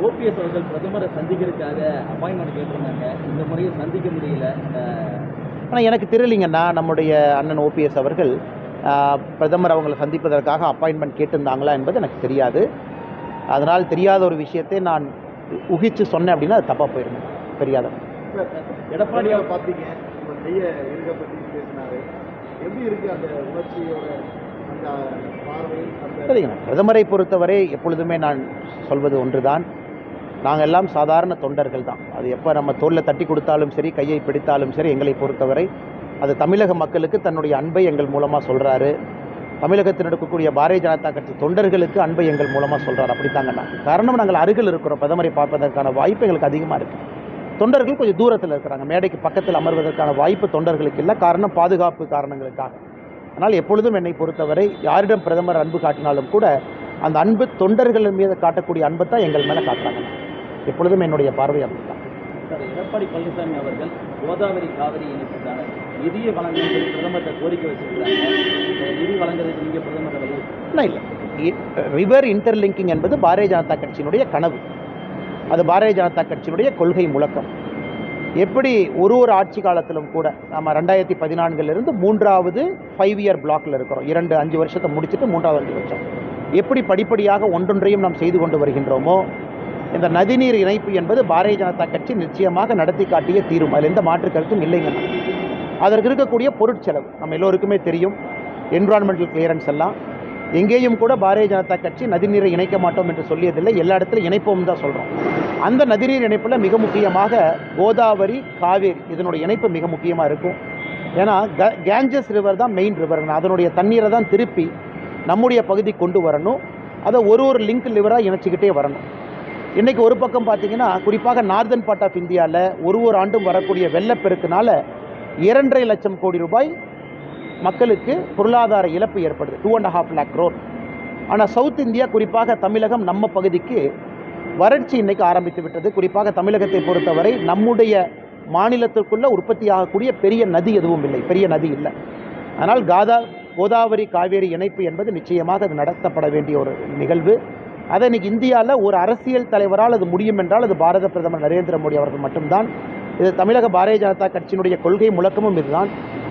OPS அவர்கள் பிரதமரை சந்திக்கிறதுக்காக appointment கேட்டிருந்தாங்க. இந்த முறையை சந்திக்க முடியல. ஆனால் எனக்கு தெரியலைங்கண்ணா, நம்முடைய அண்ணன் ஓபிஎஸ் அவர்கள் பிரதமர் அவங்களை சந்திப்பதற்காக அப்பாயின்மெண்ட் கேட்டிருந்தாங்களா என்பது எனக்கு தெரியாது. அதனால் தெரியாத ஒரு விஷயத்தை நான் ஊகிச்சு சொன்னேன் அப்படின்னா அது தப்பாக போயிடும். தெரியாத எடப்பாடியாவை பார்த்தீங்க, செய்ய இருக்க பற்றி பேசினாரு. எப்படி இருக்கு அந்த உணர்ச்சியோட அந்த பார்வை? சரிங்க, பிரதமரை பொறுத்தவரை எப்பொழுதுமே நான் சொல்வது ஒன்றுதான், நாங்கள் எல்லாம் சாதாரண தொண்டர்கள் தான். அது எப்போ நம்ம தோளில் தட்டி கொடுத்தாலும் சரி, கையை பிடித்தாலும் சரி, எங்களை பொறுத்தவரை அது தமிழக மக்களுக்கு தன்னுடைய அன்பை எங்கள் மூலமாக சொல்கிறாரு. தமிழகத்தில் இருக்கக்கூடிய பாரதிய ஜனதா கட்சி தொண்டர்களுக்கு அன்பை எங்கள் மூலமாக சொல்கிறார். அப்படித்தாங்கண்ணா. காரணம், நாங்கள் அருகில் இருக்கிறோம். பிரதமரை பார்ப்பதற்கான வாய்ப்பு எங்களுக்கு அதிகமாக இருக்குது. தொண்டர்கள் கொஞ்சம் தூரத்தில் இருக்கிறாங்க. மேடைக்கு பக்கத்தில் அமர்வதற்கான வாய்ப்பு தொண்டர்களுக்கு இல்லை. காரணம், பாதுகாப்பு காரணங்களுக்காக. ஆனால் எப்பொழுதும் என்னை பொறுத்தவரை யாரிடம் பிரதமர் அன்பு காட்டினாலும் கூட அந்த அன்பு தொண்டர்கள் மீது காட்டக்கூடிய அன்பை தான் எங்கள் மேலே காட்டுறாங்க. எப்பொழுதும் என்னுடைய பார்வை அப்படித்தான். சார், எடப்பாடி பழனிசாமி அவர்கள் கோதாவரி காவிரி இணைப்புக்கான நிதியை வழங்க பிரதமர்கிட்ட கோரிக்கை வச்சிருக்கிறாங்க. நிதி வழங்குறதுக்கு நீங்கள் பிரதமர் இல்லை. ரிவர் இன்டர்லிங்கிங் என்பது பாரதிய ஜனதா கட்சியினுடைய கனவு. அது பாரதிய ஜனதா கட்சியினுடைய கொள்கை முழக்கம். எப்படி ஒரு ஆட்சி காலத்திலும் கூட நம்ம 2014 மூன்றாவது 5 இயர் பிளாக்ல இருக்கிறோம். 5 வருஷத்தை முடிச்சுட்டு 3வது 5 வருஷம் எப்படி படிப்படியாக ஒன்றொன்றையும் நாம் செய்து கொண்டு வருகின்றோமோ, இந்த நதிநீர் இணைப்பு என்பது பாரதிய ஜனதா கட்சி நிச்சயமாக நடத்தி காட்டிய தீரும். அதில் எந்த மாற்று கருத்தும் இல்லைங்க. அதற்கு இருக்கக்கூடிய பொருட்செலவு நம்ம எல்லோருக்குமே தெரியும். என்விரான்மெண்டல் கிளியரன்ஸ் எல்லாம் எங்கேயும் கூட பாரதிய ஜனதா கட்சி நதிநீரை இணைக்க மாட்டோம் என்று சொல்லியதில்லை. எல்லா இடத்துலையும் இணைப்போம் தான் சொல்கிறோம். அந்த நதிநீர் இணைப்பில் மிக முக்கியமாக கோதாவரி, காவேரி இதனுடைய இணைப்பு மிக முக்கியமாக இருக்கும். ஏன்னா கேஞ்சஸ் ரிவர் தான் மெயின் ரிவர். அதனுடைய தண்ணீரை தான் திருப்பி நம்முடைய பகுதி கொண்டு வரணும். அதை ஒரு லிங்க் லிவராக இணைச்சிக்கிட்டே வரணும். இன்றைக்கி ஒரு பக்கம் பார்த்திங்கன்னா, குறிப்பாக நார்தன் பார்ட் ஆஃப் இந்தியாவில் ஒரு ஆண்டும் வரக்கூடிய வெள்ளப்பெருக்குனால 2.5 லட்சம் கோடி ரூபாய் மக்களுக்கு பொருளாதார இழப்பு ஏற்படுது. 2.5 lakh crore. ஆனால் சவுத் இந்தியா, குறிப்பாக தமிழகம், நம்ம பகுதிக்கு வறட்சி இன்றைக்கி ஆரம்பித்து விட்டது. குறிப்பாக தமிழகத்தை பொறுத்தவரை நம்முடைய மாநிலத்திற்குள்ளே உற்பத்தி ஆகக்கூடிய பெரிய நதி எதுவும் இல்லை, பெரிய நதி இல்லை. அதனால் கோதாவரி காவேரி இணைப்பு என்பது நிச்சயமாக அது நடத்தப்பட வேண்டிய ஒரு நிகழ்வு. அதை இன்றைக்கி இந்தியாவில் ஒரு அரசியல் தலைவரால் அது முடியும் என்றால் அது பாரத பிரதமர் நரேந்திர மோடி அவர்கள் மட்டும்தான். இது தமிழக பாரதிய ஜனதா கட்சியினுடைய கொள்கை முழக்கமும் இதுதான்.